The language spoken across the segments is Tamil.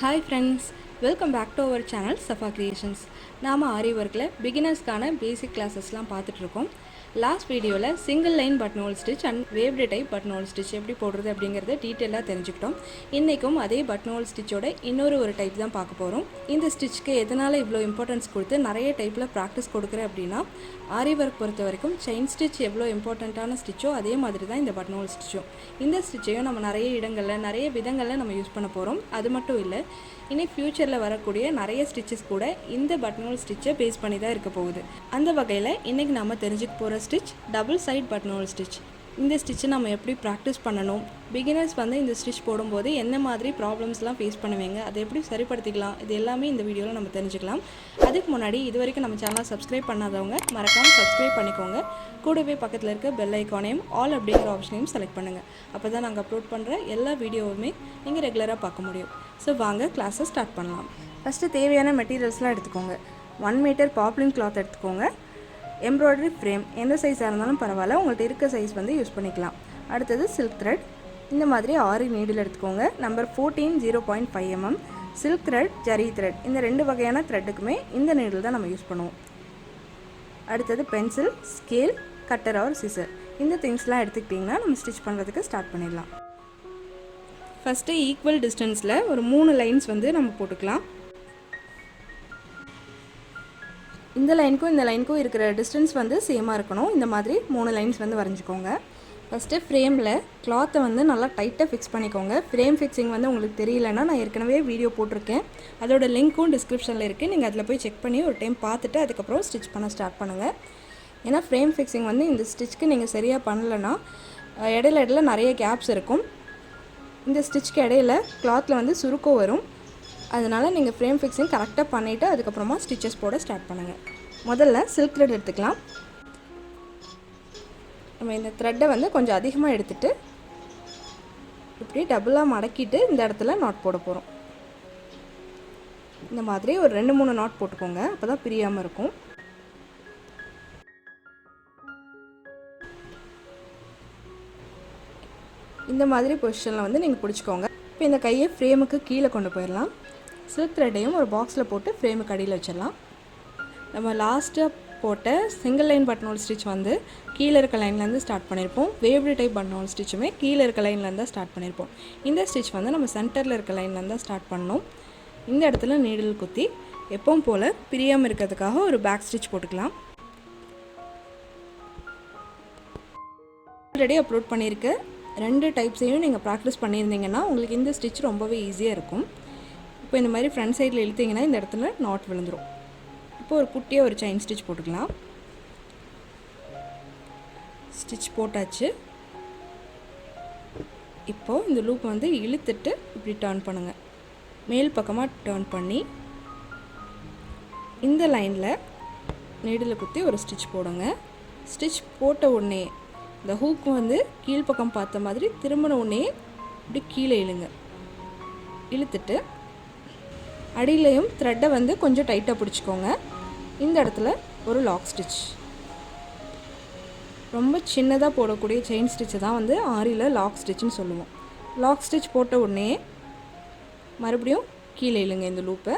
Hi friends, welcome back to our channel Safa Creations. நாம ஆரி ஒர்க்கில் பிகினர்ஸ்க்கான பேசிக் கிளாஸஸ்லாம் பார்த்துட்ருக்கோம். லாஸ்ட் வீடியோவில் single line button stitch and waved type button stitch எப்படி போடுறது அப்படிங்கிறத டீட்டெயிலாக தெரிஞ்சுக்கிட்டோம். இன்றைக்கும் அதே பட்டன் ஸ்டிச்சோட ஒரு டைப் தான் பார்க்க போகிறோம். இந்த ஸ்டிச்சுக்கு எதனால் இவ்வளோ இம்பார்ட்டன்ஸ் கொடுத்து நிறைய டைப்பில் ப்ராக்டிஸ் கொடுக்குறேன் அப்படின்னா, ஆரி ஒர்க் பொறுத்த வரைக்கும் செயின் ஸ்டிச் எவ்வளோ இம்பார்ட்டண்ட்டான ஸ்டிச்சோ அதே மாதிரி தான் இந்த பட்டன் ஸ்டிச்சும். இந்த ஸ்டிச்சையும் நம்ம நிறைய இடங்களில் நிறைய விதங்களில் நம்ம யூஸ் பண்ண போகிறோம். அது மட்டும் இல்லை, இனி ஃப்யூச்சரில் வரக்கூடிய நிறைய ஸ்டிச்சஸ் கூட இந்த பட்டன் ஸ்டிச்சை பேஸ் பண்ணி தான் இருக்க போகுது. அந்த வகையில் இன்றைக்கி நம்ம தெரிஞ்சுக்க போகிற stitch double side button stitch. இந்த ஸ்டிச்சை நம்ம எப்படி ப்ராக்டிஸ் பண்ணணும், பிகினர்ஸ் இந்த ஸ்டிச் போடும்போது என்ன மாதிரி ப்ராப்ளம்ஸ்லாம் ஃபேஸ் பண்ணுவீங்க, அதை எப்படி சரிப்படுத்திக்கலாம், இது எல்லாமே இந்த வீடியோவில் நம்ம தெரிஞ்சுக்கலாம். அதுக்கு முன்னாடி இது வரைக்கும் நம்ம சேனலை சப்ஸ்கிரைப் பண்ணாதவங்க மறக்காமல் சப்ஸ்கிரைப் பண்ணிக்கோங்க. கூடவே பக்கத்தில் இருக்க பெல் ஐக்கானையும் ஆல் அப்படிங்கிற ஆப்ஷனையும் செலக்ட் பண்ணுங்கள். அப்போ தான் நாங்கள் அப்லோட் பண்ணுற எல்லா வீடியோவுமே நீங்கள் ரெகுலராக பார்க்க முடியும். ஸோ வாங்க கிளாஸை ஸ்டார்ட் பண்ணலாம். ஃபஸ்ட்டு தேவையான மெட்டீரியல்ஸ்லாம் எடுத்துக்கோங்க. 1 மீட்டர் பாப்லின் கிளாத் எடுத்துக்கோங்க. எம்ப்ராய்டரி ஃப்ரேம் எந்த சைஸாக இருந்தாலும் பரவாயில்ல, உங்கள்கிட்ட இருக்க சைஸ் யூஸ் பண்ணிக்கலாம். அடுத்தது சில்க் த்ரெட். இந்த மாதிரி ஆரி நீடில் எடுத்துக்கோங்க. Number 14 0.5 mm. Silk thread, zari thread, இந்த 2 வகையான த்ரெட்டுக்குமே இந்த நீடில் தான் நம்ம யூஸ் பண்ணுவோம். அடுத்தது pencil, scale, cutter or scissor. இந்த திங்ஸ்லாம் எடுத்துக்கிட்டிங்கன்னா நம்ம ஸ்டிச் பண்ணுறதுக்கு ஸ்டார்ட் பண்ணிடலாம். ஃபஸ்ட்டு ஈக்குவல் டிஸ்டன்ஸில் ஒரு 3 லைன்ஸ் நம்ம போட்டுக்கலாம். இந்த லைனுக்கும் இந்த லைனுக்கும் இருக்கிற டிஸ்டன்ஸ் சேமாக இருக்கணும். இந்த மாதிரி 3 லைன்ஸ் வரைஞ்சிக்கோங்க. ஃபஸ்ட்டு ஃப்ரேமில் கிளாத்தை நல்லா டைட்டாக ஃபிக்ஸ் பண்ணிக்கோங்க. ஃப்ரேம் ஃபிக்ஸிங் உங்களுக்கு தெரியலன்னா நான் ஏற்கனவே வீடியோ போட்டிருக்கேன், அதோட லிங்க்கும் டிஸ்கிரிப்ஷனில் இருக்குது. நீங்கள் அதில் போய் செக் பண்ணி ஒரு டைம் பார்த்துட்டு அதுக்கப்புறம் ஸ்டிச் பண்ண ஸ்டார்ட் பண்ணுங்கள். ஏன்னா ஃப்ரேம் ஃபிக்ஸிங் இந்த ஸ்டிச்சுக்கு நீங்கள் சரியாக பண்ணலைன்னா இடையில நிறைய கேப்ஸ் இருக்கும். இந்த ஸ்டிச்சுக்கு இடையில கிளாத்தில் சுருக்கம் வரும். அதனால் நீங்கள் ஃப்ரேம் ஃபிக்ஸிங் கரெக்டாக பண்ணிவிட்டு அதுக்கப்புறமா ஸ்டிச்சஸ் போட ஸ்டார்ட் பண்ணுங்கள். முதல்ல சில்க் த்ரெட் எடுத்துக்கலாம். நம்ம இந்த த்ரெட்டை கொஞ்சம் அதிகமாக எடுத்துகிட்டு இப்படி டபுளாக மடக்கிட்டு இந்த இடத்துல நாட் போட போகிறோம். இந்த மாதிரி ஒரு 2-3 நாட் போட்டுக்கோங்க, அப்போ தான் பிரியாமல் இருக்கும். இந்த மாதிரி பொசிஷனில் நீங்கள் பிடிச்சிக்கோங்க. இப்போ இந்த கையை ஃப்ரேமுக்கு கீழே கொண்டு போயிடலாம். சில்க் த்ரெட்டையும் ஒரு பாக்ஸில் போட்டு ஃப்ரேமுக்கு அடியில் வச்சிடலாம். நம்ம லாஸ்ட்டாக போட்ட சிங்கிள் லைன் பட்டன் ஸ்டிச் கீழே இருக்க லைன்லேருந்து ஸ்டார்ட் பண்ணியிருப்போம். வேவ்டு டைப் பட்டன் ஸ்டிச்சுமே கீழே இருக்க லைன்லேருந்து ஸ்டார்ட் பண்ணியிருப்போம். இந்த ஸ்டிச் நம்ம சென்டரில் இருக்க லைன்லேருந்து ஸ்டார்ட் பண்ணோம். இந்த இடத்துல நீடில் குத்தி எப்பவும் போல் பிரியாமல் இருக்கிறதுக்காக ஒரு பேக் ஸ்டிச் போட்டுக்கலாம். ஆல்ரெடி அப்லோட் பண்ணியிருக்க 2 டைப்ஸையும் நீங்கள் ப்ராக்டிஸ் பண்ணியிருந்தீங்கன்னா உங்களுக்கு இந்த ஸ்டிச் ரொம்பவே ஈஸியாக இருக்கும். இப்போ இந்த மாதிரி ஃப்ரண்ட் சைடில் இழுத்திங்கன்னா இந்த இடத்துல நாட் விழுந்துடும். இப்போ ஒரு குட்டியாக ஒரு செயின் ஸ்டிச் போட்டுக்கலாம். ஸ்டிச் போட்டாச்சு. இப்போது இந்த லூப் இழுத்துட்டு இப்படி டர்ன் பண்ணுங்கள். மேல் பக்கமாக டர்ன் பண்ணி இந்த லைனில் நீடில் குத்தி ஒரு ஸ்டிச் போடுங்க. ஸ்டிச் போட்ட உடனே இந்த ஹூக்கு கீழ்ப்பக்கம் பார்த்த மாதிரி திரும்பின உடனே இப்படி கீழே இழுங்க. இழுத்துட்டு அடியிலையும் த்ரெட்டை கொஞ்சம் டைட்டாக பிடிச்சிக்கோங்க. இந்த இடத்துல ஒரு லாக் ஸ்டிச். ரொம்ப சின்னதாக போடக்கூடிய செயின் ஸ்டிச்சை தான் ஆரியில் லாக் ஸ்டிச்சுன்னு சொல்லுவோம். லாக் ஸ்டிச் போட்ட உடனே மறுபடியும் கீழே இழுங்க இந்த லூப்பை.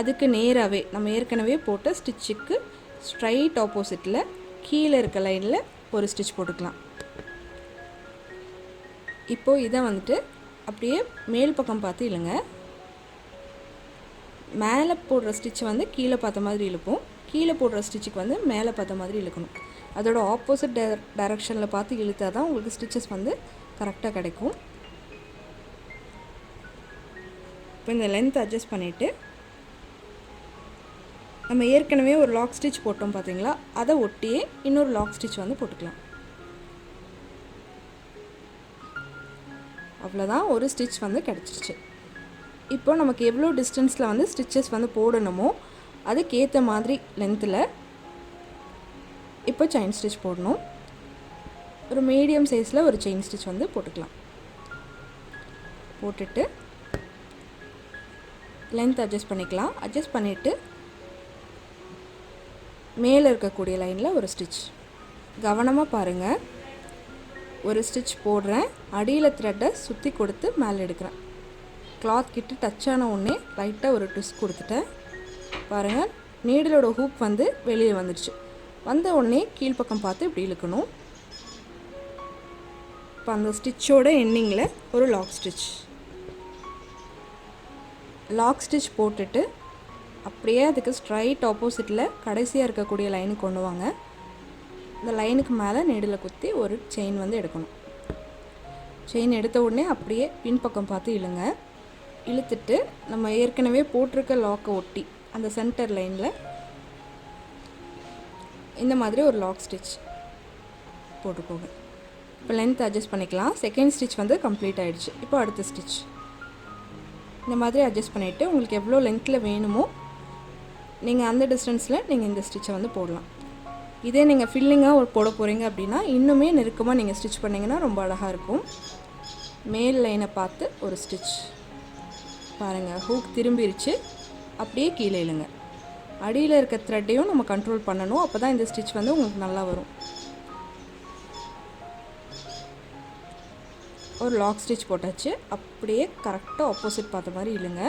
அதுக்கு நேராகவே நம்ம ஏற்கனவே போட்ட ஸ்டிச்சுக்கு ஸ்ட்ரைட் ஆப்போசிட்டில் கீழே இருக்க லைனில் ஒரு ஸ்டிச் போட்டுக்கலாம். இப்போது இதை அப்படியே மேல் பக்கம் பார்த்து இழுங்க. மேலே போடுற ஸ்டிச் கீழே பார்த்த மாதிரி இழுப்போம், கீழே போடுற ஸ்டிச்சுக்கு மேலே பார்த்த மாதிரி இழுக்கணும். அதோட ஆப்போசிட் டைரக்ஷனில் பார்த்து இழுத்தா தான் உங்களுக்கு ஸ்டிச்சஸ் கரெக்டாக கிடைக்கும். இப்போ இந்த லென்த் அட்ஜஸ்ட் பண்ணிவிட்டு நம்ம ஏற்கனவே ஒரு லாக் ஸ்டிச் போட்டோம் பார்த்தீங்களா, அதை ஒட்டியே இன்னொரு லாக் ஸ்டிச் போட்டுக்கலாம். அவ்வளோதான், ஒரு ஸ்டிச் கிடச்சிருச்சு. இப்போ நமக்கு எவ்வளோ டிஸ்டன்ஸில் ஸ்டிச்சஸ் போடணுமோ அதுக்கேற்ற மாதிரி லென்த்தில் இப்போ செயின் ஸ்டிச் போடணும். ஒரு மீடியம் சைஸில் ஒரு செயின் ஸ்டிச் போட்டுக்கலாம். போட்டுட்டு லென்த் அட்ஜஸ்ட் பண்ணிக்கலாம். அட்ஜஸ்ட் பண்ணிவிட்டு மேலே இருக்கக்கூடிய லைனில் ஒரு ஸ்டிச். கவனமாக பாருங்கள். ஒரு ஸ்டிச் போடுறேன், அடியில் த்ரெட்டை சுற்றி கொடுத்து மேலே எடுக்கிறேன். கிளாத் கிட்ட டச் ஆன உடனே லைட்டாக ஒரு ட்விஸ்ட் கொடுத்துட்டேன். பாருங்கள், நீடிலோட ஹூக் வந்து வெளியே வந்துடுச்சு. வந்த உடனே கீழ்ப்பக்கம் பார்த்து இப்படி இழுக்கணும். இப்போ அந்த ஸ்டிச்சோட எண்டிங்கில் ஒரு லாக் ஸ்டிச் போட்டுட்டு அப்படியே அதுக்கு ஸ்ட்ரைட் ஆப்போசிட்டில் கடைசியாக இருக்கக்கூடிய லைனுக்கு கொண்டு வாங்க. இந்த லைனுக்கு மேலே நீடில் குத்தி ஒரு செயின் வந்து எடுக்கணும். செயின் எடுத்த உடனே அப்படியே பின்பக்கம் பார்த்து இழுங்க. இழுத்துட்டு நம்ம ஏற்கனவே போட்டிருக்க லாக்கை ஒட்டி அந்த சென்டர் லைனில் இந்த மாதிரி ஒரு லாக் ஸ்டிச் போட்டுக்கோங்க. இப்போ லென்த் அட்ஜஸ்ட் பண்ணிக்கலாம். செகண்ட் ஸ்டிச் வந்து கம்ப்ளீட் ஆகிடுச்சு. இப்போ அடுத்த ஸ்டிச் இந்த மாதிரி அட்ஜஸ்ட் பண்ணிவிட்டு உங்களுக்கு எவ்வளோ லென்த்தில் வேணுமோ நீங்கள் அந்த டிஸ்டன்ஸில் நீங்கள் இந்த ஸ்டிச்சை வந்து போடலாம். இதே நீங்கள் ஃபில்லிங்காக போட போகிறீங்க அப்படின்னா இன்னுமே நெருக்கமாக நீங்கள் ஸ்டிச் பண்ணிங்கன்னா ரொம்ப அழகாக இருக்கும். மேல் லைனை பார்த்து ஒரு ஸ்டிச் பாருங்கள், ஹூக் திரும்பிடுச்சு. அப்படியே கீழே இழுங்க. அடியில் இருக்க த்ரெட்டையும் நம்ம கண்ட்ரோல் பண்ணணும். அப்போ தான் இந்த ஸ்டிச் வந்து உங்களுக்கு நல்லா வரும். ஒரு லாக் ஸ்டிச் போட்டாச்சு. அப்படியே கரெக்டாக ஆப்போசிட் பார்த்த மாதிரி இழுங்க.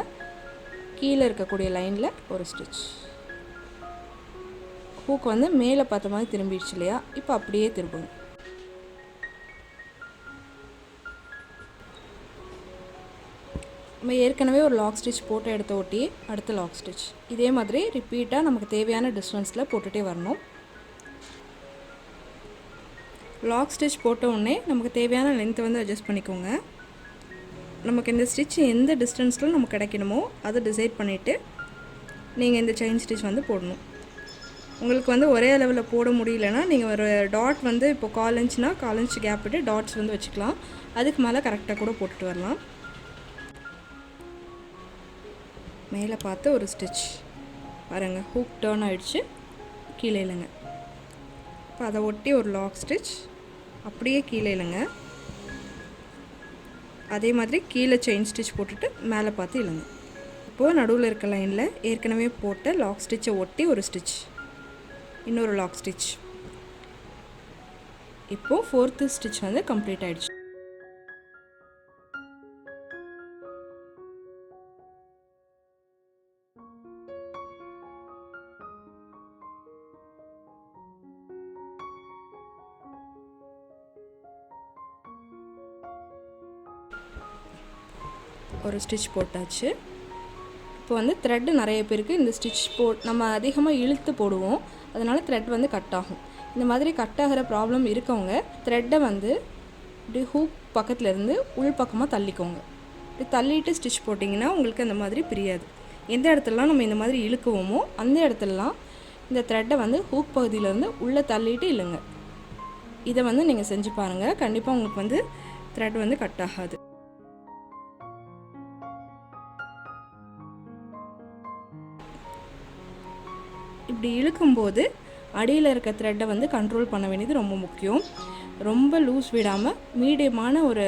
கீழே இருக்கக்கூடிய லைனில் ஒரு ஸ்டிச். ஹூக் வந்து மேலே பார்த்த மாதிரி திரும்பிடுச்சு இல்லையா? இப்போ அப்படியே திரும்புங்க. நம்ம ஏற்கனவே ஒரு லாக் ஸ்டிச் போட்டு எடுத்த ஒட்டி அடுத்த லாக் ஸ்டிச் இதே மாதிரி ரிப்பீட்டாக நமக்கு தேவையான டிஸ்டன்ஸில் போட்டுகிட்டே வரணும். லாக் ஸ்டிச் போட்ட உடனே நமக்கு தேவையான லென்த்தை வந்து அட்ஜஸ்ட் பண்ணிக்கோங்க. நமக்கு இந்த ஸ்டிச் எந்த டிஸ்டன்ஸில் நமக்கு கிடைக்கணுமோ அதை டிசைட் பண்ணிவிட்டு நீங்கள் இந்த செயின் ஸ்டிச் வந்து போடணும். உங்களுக்கு வந்து ஒரே அளவில் போட முடியலன்னா நீங்கள் ஒரு டாட் வந்து இப்போ 1/4 இன்ச்னா 1/4 இன்ச் கேப் விட்டு டாட்ஸ் வந்து வச்சுக்கலாம். அதுக்கு மேலே கரெக்டாக கூட போட்டுட்டு வரலாம். மேலே பார்த்து ஒரு ஸ்டிச் பாருங்கள், ஹூக் டர்ன் ஆகிடுச்சு. கீழே இல்லைங்க. இப்போ அதை ஒட்டி ஒரு லாக் ஸ்டிச் அப்படியே கீழே இல்லைங்க. அதே மாதிரி கீழே செயின் ஸ்டிச் போட்டுட்டு மேலே பார்த்து இழுங்க. இப்போது நடுவில் இருக்க லைனில் ஏற்கனவே போட்ட லாக் ஸ்டிச்சை ஒட்டி ஒரு ஸ்டிச், இன்னொரு லாக் ஸ்டிச். இப்போது 4th ஸ்டிச் வந்து கம்ப்ளீட் ஆகிடுச்சு. ஒரு ஸ்டிச் போட்டாச்சு. இப்போ வந்து த்ரெட்டு நிறைய பேருக்கு இந்த ஸ்டிச் நம்ம அதிகமாக இழுத்து போடுவோம், அதனால் த்ரெட் வந்து கட் ஆகும். இந்த மாதிரி கட் ஆகிற ப்ராப்ளம் இருக்கவங்க த்ரெட்டை வந்து இப்படி ஹூக் பக்கத்துலேருந்து உள் பக்கமாக தள்ளிக்கோங்க. இப்படி தள்ளிட்டு ஸ்டிச் போட்டிங்கன்னா உங்களுக்கு அந்த மாதிரி பிரியாது. எந்த இடத்துலலாம் நம்ம இந்த மாதிரி இழுக்குவோமோ அந்த இடத்துலலாம் இந்த த்ரெட்டை வந்து ஹூக் பகுதியிலேருந்து உள்ளே தள்ளிட்டு இழுங்க. இதை வந்து நீங்கள் செஞ்சு பாருங்கள். கண்டிப்பாக உங்களுக்கு வந்து த்ரெட் வந்து கட் ஆகாது. இப்படி இழுக்கும்போது அடியில் இருக்க த்ரெட்டை வந்து கண்ட்ரோல் பண்ண வேண்டியது ரொம்ப முக்கியம். ரொம்ப லூஸ் விடாமல் மீடியமான ஒரு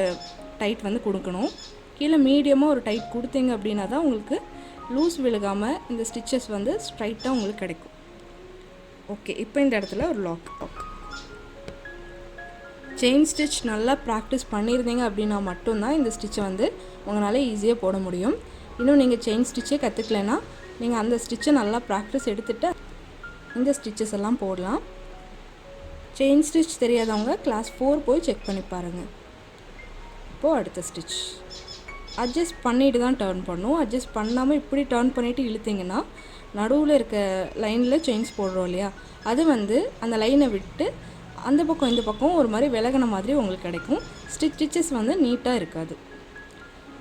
டைட் வந்து கொடுக்கணும். கீழே மீடியமாக ஒரு டைட் கொடுத்தீங்க அப்படின்னா தான் உங்களுக்கு லூஸ் விழுகாமல் இந்த ஸ்டிச்சஸ் வந்து ஸ்ட்ரைட்டாக உங்களுக்கு கிடைக்கும். ஓகே, இப்போ இந்த இடத்துல ஒரு லாக் செயின் ஸ்டிச் நல்லா ப்ராக்டிஸ் பண்ணியிருந்தீங்க அப்படின்னா மட்டும்தான் இந்த ஸ்டிச்சை வந்து உங்களால் ஈஸியாக போட முடியும். இன்னும் நீங்கள் செயின் ஸ்டிச்சே கற்றுக்கலைன்னா நீங்கள் அந்த ஸ்டிச்சை நல்லா ப்ராக்டிஸ் எடுத்துகிட்டு இந்த ஸ்டிச்சஸ் எல்லாம் போடலாம். செயின் ஸ்டிச் தெரியாதவங்க கிளாஸ் 4 போய் செக் பண்ணி பாருங்கள். இப்போது அடுத்த ஸ்டிச் அட்ஜஸ்ட் பண்ணிட்டு தான் டர்ன் பண்ணணும். அட்ஜஸ்ட் பண்ணாமல் இப்படி டர்ன் பண்ணிவிட்டு இழுத்திங்கன்னா நடுவில் இருக்க லைனில் செயின்ஸ் போடுறோம் இல்லையா, அது வந்து அந்த லைனை விட்டு அந்த பக்கம் இந்த பக்கம் ஒரு மாதிரி விலகின மாதிரி உங்களுக்கு கிடைக்கும். ஸ்டிச்சஸ் வந்து நீட்டாக இருக்காது.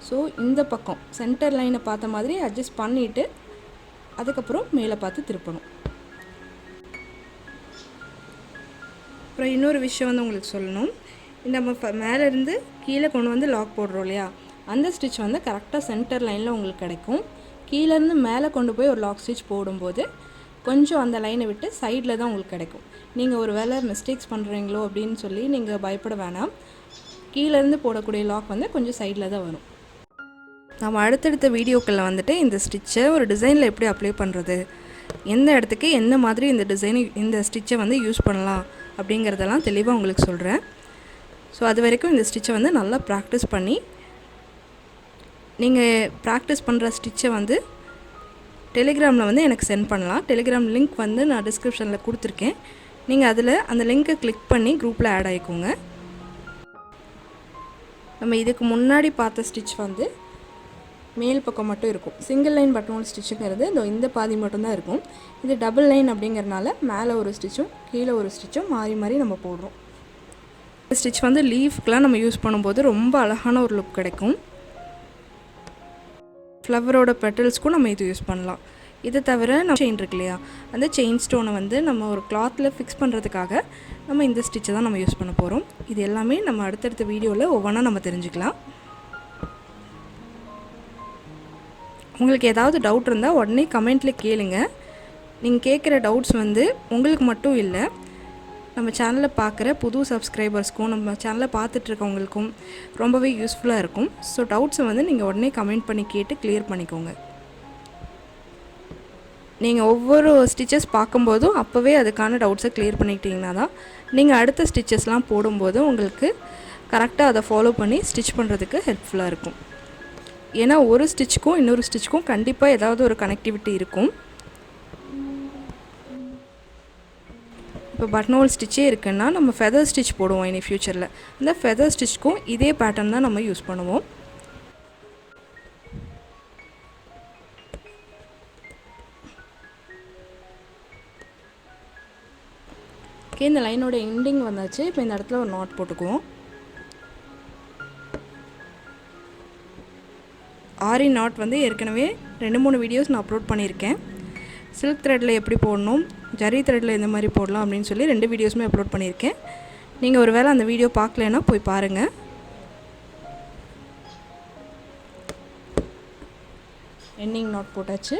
ஸோ இந்த பக்கம் சென்டர் லைனை பார்த்த மாதிரி அட்ஜஸ்ட் பண்ணிவிட்டு அதுக்கப்புறம் மேலே பார்த்து திருப்பணும். அப்புறம் இன்னொரு விஷயம் வந்து உங்களுக்கு சொல்லணும். இந்த நம்ம மேலேருந்து கீழே கொண்டு வந்து லாக் போடுறோம் இல்லையா, அந்த ஸ்டிச் வந்து கரெக்டாக சென்டர் லைனில் உங்களுக்கு கிடைக்கும். கீழேருந்து மேலே கொண்டு போய் ஒரு லாக் ஸ்டிச் போடும்போது கொஞ்சம் அந்த லைனை விட்டு சைடில் தான் உங்களுக்கு கிடைக்கும். நீங்கள் ஒரு வேளை மிஸ்டேக்ஸ் பண்ணுறீங்களோ அப்படின்னு சொல்லி நீங்கள் பயப்பட வேணாம். கீழேருந்து போடக்கூடிய லாக் வந்து கொஞ்சம் சைடில் தான் வரும். நம்ம அடுத்தடுத்த வீடியோக்களில் வந்துட்டு இந்த ஸ்டிச்சை ஒரு டிசைனில் எப்படி அப்ளை பண்ணுறது, எந்த இடத்துக்கு எந்த மாதிரி இந்த ஸ்டிச்சை வந்து யூஸ் பண்ணலாம் அப்படிங்கிறதெல்லாம் தெளிவாக உங்களுக்கு சொல்கிறேன். ஸோ அது வரைக்கும் இந்த ஸ்டிச்சை வந்து நல்லா ப்ராக்டிஸ் பண்ணி நீங்கள் ப்ராக்டிஸ் பண்ணுற ஸ்டிச்சை வந்து டெலிகிராமில் வந்து எனக்கு சென்ட் பண்ணலாம். டெலிகிராம் லிங்க் வந்து நான் டிஸ்கிரிப்ஷனில் கொடுத்துருக்கேன். நீங்கள் அதில் அந்த லிங்க்கை கிளிக் பண்ணி குரூப்பில் ஆட் ஆகிக்கோங்க. நம்ம இதுக்கு முன்னாடி பார்த்த ஸ்டிச் வந்து மேல் பக்கம் மட்டும் இருக்கும். சிங்கிள் லைன் பட்டன்ஹோல் ஸ்டிச்சுங்கிறது இந்த பாதி மட்டும்தான் இருக்கும். இது டபுள் லைன் அப்படிங்கிறனால மேலே ஒரு ஸ்டிச்சும் கீழே ஒரு ஸ்டிச்சும் மாறி மாறி நம்ம போடுறோம். இந்த ஸ்டிச் வந்து லீஃப்க்கெலாம் நம்ம யூஸ் பண்ணும்போது ரொம்ப அழகான ஒரு லுக் கிடைக்கும். ஃப்ளவரோட பெட்டல்ஸ்க்கும் நம்ம இது யூஸ் பண்ணலாம். இதை தவிர நம்ம செயின் இருக்கு இல்லையா, அந்த செயின் ஸ்டோனை வந்து நம்ம ஒரு கிளாத்தில் ஃபிக்ஸ் பண்ணுறதுக்காக நம்ம இந்த ஸ்டிச்சை தான் நம்ம யூஸ் பண்ண போகிறோம். இது எல்லாமே நம்ம அடுத்தடுத்த வீடியோவில் ஒவ்வொன்றா நம்ம தெரிஞ்சுக்கலாம். உங்களுக்கு ஏதாவது டவுட் இருந்தால் உடனே கமெண்ட்டில் கேளுங்க. நீங்கள் கேட்குற டவுட்ஸ் வந்து உங்களுக்கு மட்டும் இல்லை, நம்ம சேனலில் பார்க்குற புது சப்ஸ்கிரைபர்ஸ்க்கும் நம்ம சேனலை பார்த்துட்ருக்கவங்களுக்கும் ரொம்பவே யூஸ்ஃபுல்லாக இருக்கும். ஸோ டவுட்ஸை வந்து நீங்கள் உடனே கமெண்ட் பண்ணி கேட்டு கிளியர் பண்ணிக்கோங்க. நீங்கள் ஒவ்வொரு ஸ்டிச்சஸ் பார்க்கும்போதும் அப்போவே அதுக்கான டவுட்ஸை கிளியர் பண்ணிக்கிட்டிங்கன்னா தான் நீங்கள் அடுத்த ஸ்டிச்சஸ்லாம் போடும்போது உங்களுக்கு கரெக்டாக அதை ஃபாலோ பண்ணி ஸ்டிச் பண்ணுறதுக்கு ஹெல்ப்ஃபுல்லாக இருக்கும். ஏன்னா ஒரு ஸ்டிச்சுக்கும் இன்னொரு ஸ்டிச்சுக்கும் கண்டிப்பாக ஏதாவது ஒரு கனெக்டிவிட்டி இருக்கும். இப்போ பட்டன்ஹோல் ஸ்டிச்சே இருக்குன்னா நம்ம ஃபெதர் ஸ்டிச் போடுவோம் இனி ஃப்யூச்சரில். அந்த ஃபெதர் ஸ்டிச்சுக்கும் இதே பேட்டர்ன் தான் நம்ம யூஸ் பண்ணுவோம். ஓகே, இந்த லைனோட எண்டிங் வந்தாச்சு. இப்போ இந்த இடத்துல ஒரு நாட் போட்டுக்குவோம். ஆரி நாட் வந்து ஏற்கனவே 2-3 வீடியோஸ் நான் அப்லோட் பண்ணியிருக்கேன். சில்க் த்ரெட்டில் எப்படி போடணும், ஜரி த்ரெட்டில் எந்த மாதிரி போடலாம் அப்படின்னு சொல்லி 2 வீடியோஸுமே அப்லோட் பண்ணியிருக்கேன். நீங்கள் ஒரு வேளை அந்த வீடியோ பார்க்கலன்னா போய் பாருங்கள். எண்டிங் நாட் போட்டாச்சு.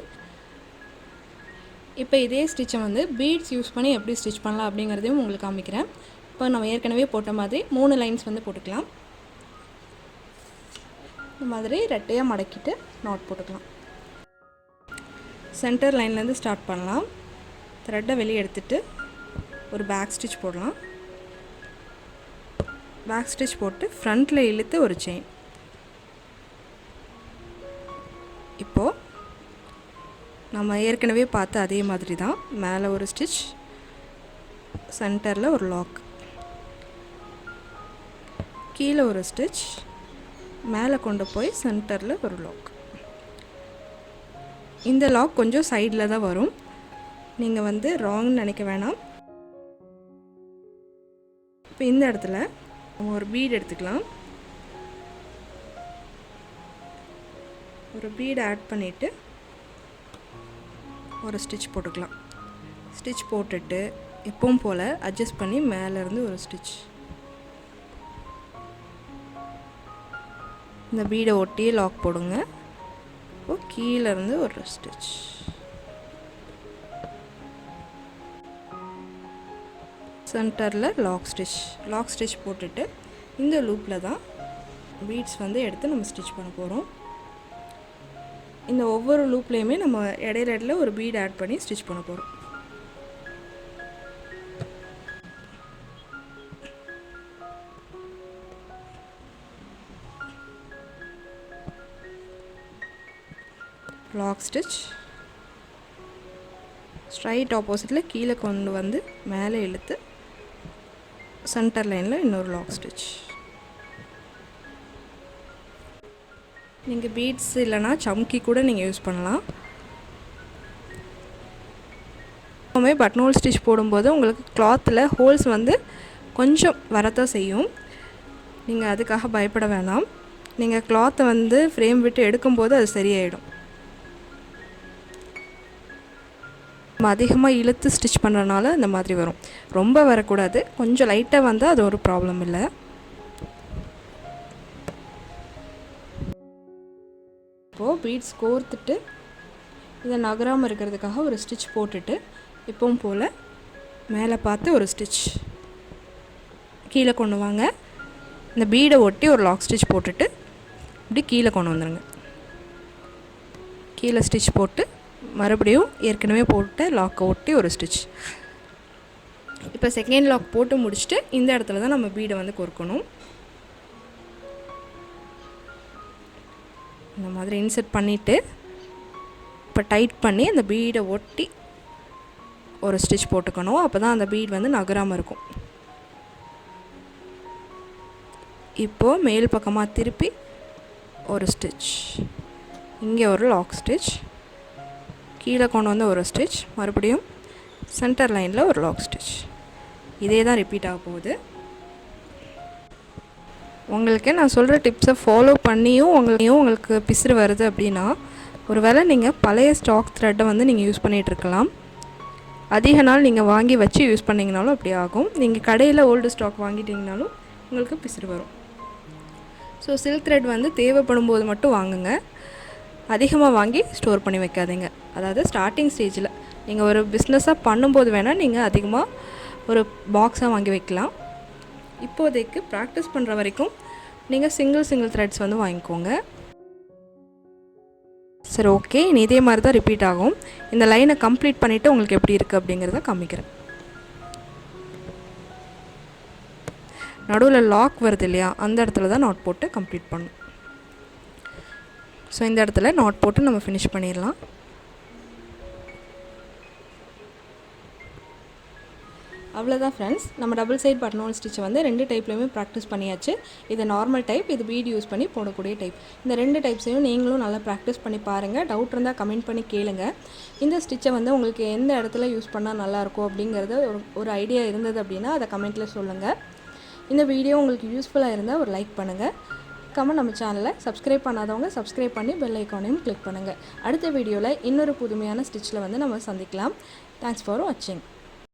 இப்போ இதே ஸ்டிச்சை வந்து பீட்ஸ் யூஸ் பண்ணி எப்படி ஸ்டிச் பண்ணலாம் அப்படிங்கிறதையும் உங்களுக்கு காமிக்கிறேன். இப்போ நம்ம ஏற்கனவே போட்ட மாதிரி 3 லைன்ஸ் வந்து போட்டுக்கலாம். இந்த மாதிரி ரெட்டையாக மடக்கிட்டு நாட் போட்டுக்கலாம். சென்டர் லைன்லேருந்து ஸ்டார்ட் பண்ணலாம். த்ரெட்டை வெளியே எடுத்துகிட்டு ஒரு பேக் ஸ்டிச் போடலாம். பேக் ஸ்டிச் போட்டு ஃப்ரண்ட்டில் இழுத்து ஒரு செயின். இப்போது நம்ம ஏற்கனவே பார்த்த அதே மாதிரி தான் மேலே ஒரு ஸ்டிச், சென்டரில் ஒரு லாக், கீழே ஒரு ஸ்டிச், மேலே கொண்டு போய் சென்டரில் ஒரு லாக். இந்த லாக் கொஞ்சம் சைடில் தான் வரும். நீங்கள் வந்து ராங்னு நினைக்க வேணாம். இப்போ இந்த இடத்துல நம்ம ஒரு பீட் எடுத்துக்கலாம். ஒரு பீட் ஆட் பண்ணிவிட்டு ஒரு ஸ்டிச் போட்டுக்கலாம். ஸ்டிச் போட்டுட்டு எப்பவும் போல் அட்ஜஸ்ட் பண்ணி மேலேருந்து ஒரு ஸ்டிச். இந்த பீடை ஒட்டியே லாக் போடுங்க. இப்போது கீழேருந்து ஒரு ஸ்டிச். சென்டரில் லாக் ஸ்டிச் போட்டுட்டு இந்த லூப்பில் தான் பீட்ஸ் வந்து எடுத்து நம்ம ஸ்டிச் பண்ண போகிறோம். இந்த ஒவ்வொரு லூப்லேயுமே நம்ம இடையில ஒரு பீட் ஆட் பண்ணி ஸ்டிச் பண்ண போகிறோம். லாக் ஸ்டிச், ஸ்ட்ரைட் ஆப்போசிட்டில் கீழே கொண்டு வந்து மேலே இழுத்து சென்டர் லைனில் இன்னொரு லாக் ஸ்டிச். நீங்கள் பீட்ஸ் இல்லைனா சம்கி கூட நீங்கள் யூஸ் பண்ணலாம். எப்போவுமே பட்டன்ஹோல் ஸ்டிச் போடும்போது உங்களுக்கு கிளாத்தில் ஹோல்ஸ் வந்து கொஞ்சம் வரத்தான் செய்யும். நீங்கள் அதுக்காக பயப்பட வேணாம். நீங்கள் கிளாத்தை வந்து ஃப்ரேம் விட்டு எடுக்கும்போது அது சரியாயிடும். நம்ம அதிகமாக இழுத்து ஸ்டிச் பண்ணுறனால இந்த மாதிரி வரும். ரொம்ப வரக்கூடாது, கொஞ்சம் லைட்டாக வந்தால் அது ஒரு ப்ராப்ளம் இல்லை. இப்போது பீட்ஸ் கோர்த்துட்டு இதை நகராமல் இருக்கிறதுக்காக ஒரு ஸ்டிச் போட்டுட்டு எப்பவும் போல் மேலே பார்த்து ஒரு ஸ்டிச் கீழே கொண்டு வாங்க. இந்த பீடை ஒட்டி ஒரு லாக் ஸ்டிச் போட்டுட்டு இப்படி கீழே கொண்டு வந்துடுங்க. கீழே ஸ்டிச் போட்டு மறுபடியும் ஏற்கனவே போட்டு லாக்கை ஒட்டி ஒரு ஸ்டிச். இப்போ செகண்ட் லாக் போட்டு முடிச்சுட்டு இந்த இடத்துல தான் நம்ம பீடை வந்து கோர்க்கணும். இந்த மாதிரி இன்சர்ட் பண்ணிவிட்டு இப்போ டைட் பண்ணி அந்த பீடை ஒட்டி ஒரு ஸ்டிச் போட்டுக்கணும். அப்போ தான் அந்த பீட் வந்து நகராமல் இருக்கும். இப்போது மேல் பக்கமாக திருப்பி ஒரு ஸ்டிச், இங்கே ஒரு லாக் ஸ்டிச், கீழே கொண்டு வந்து ஒரு ஸ்டிச், மறுபடியும் சென்டர் லைனில் ஒரு லாக் ஸ்டிச். இதே தான் ரிப்பீட் ஆக போகுது. உங்களுக்கு நான் சொல்கிற டிப்ஸை ஃபாலோ பண்ணியும் உங்களுக்கு பிசுறு வருது அப்படின்னா, ஒரு வேளை நீங்கள் பழைய ஸ்டாக் த்ரெட்டை வந்து நீங்கள் யூஸ் பண்ணிகிட்ருக்கலாம். அதிக நாள் நீங்கள் வாங்கி வச்சு யூஸ் பண்ணிங்கனாலும் அப்படி ஆகும். நீங்கள் கடையில் ஓல்டு ஸ்டாக் வாங்கிட்டிங்கனாலும் உங்களுக்கு பிசுறு வரும். ஸோ சில்க் த்ரெட் வந்து தேவைப்படும் போது மட்டும் வாங்குங்க. அதிகமாக வாங்கி ஸ்டோர் பண்ணி வைக்காதீங்க. அதாவது ஸ்டார்டிங் ஸ்டேஜில் நீங்கள் ஒரு பிஸ்னஸாக பண்ணும்போது வேணால் நீங்கள் அதிகமாக ஒரு பாக்ஸாக வாங்கி வைக்கலாம். இப்போதைக்கு ப்ராக்டிஸ் பண்ணுற வரைக்கும் நீங்கள் சிங்கிள் த்ரெட்ஸ் வந்து வாங்கிக்கோங்க. சரி, ஓகே. இனி இதே மாதிரி தான் ரிப்பீட் ஆகும். இந்த லைனை கம்ப்ளீட் பண்ணிவிட்டு உங்களுக்கு எப்படி இருக்குது அப்படிங்கிறத காமிக்கிறேன். நடுவில் லாக் வருது இல்லையா, அந்த இடத்துல தான் நாட் போட்டு கம்ப்ளீட் பண்ணணும். ஸோ இந்த இடத்துல நாட் போட்டு நம்ம ஃபினிஷ் பண்ணிடலாம். அவ்வளோதான் ஃப்ரெண்ட்ஸ், நம்ம டபுள் சைட் பட்டன்ஹோல் ஸ்டிச்சை வந்து 2 டைப்லையுமே ப்ராக்டிஸ் பண்ணியாச்சு. இது நார்மல் டைப், இது பீட் யூஸ் பண்ணி போடக்கூடிய டைப். இந்த 2 டைப்ஸையும் நீங்களும் நல்லா ப்ராக்டிஸ் பண்ணி பாருங்கள். டவுட் இருந்தால் கமெண்ட் பண்ணி கேளுங்க. இந்த ஸ்டிச்சை வந்து உங்களுக்கு எந்த இடத்துல யூஸ் பண்ணால் நல்லாயிருக்கும் அப்படிங்கிறது ஒரு ஐடியா இருந்தது அப்படின்னா அதை கமெண்ட்டில் சொல்லுங்கள். இந்த வீடியோ உங்களுக்கு யூஸ்ஃபுல்லாக இருந்தால் ஒரு லைக் பண்ணுங்கள். நம்ம சேனலை சப்ஸ்கிரைப் பண்ணாதவங்க சப்ஸ்கிரைப் பண்ணி பெல் ஐக்கானையும் கிளிக் பண்ணுங்கள். அடுத்த வீடியோவில் இன்னொரு புதுமையான ஸ்டிச்சில் வந்து நம்ம சந்திக்கலாம். தேங்க்ஸ் ஃபார் வாட்சிங்.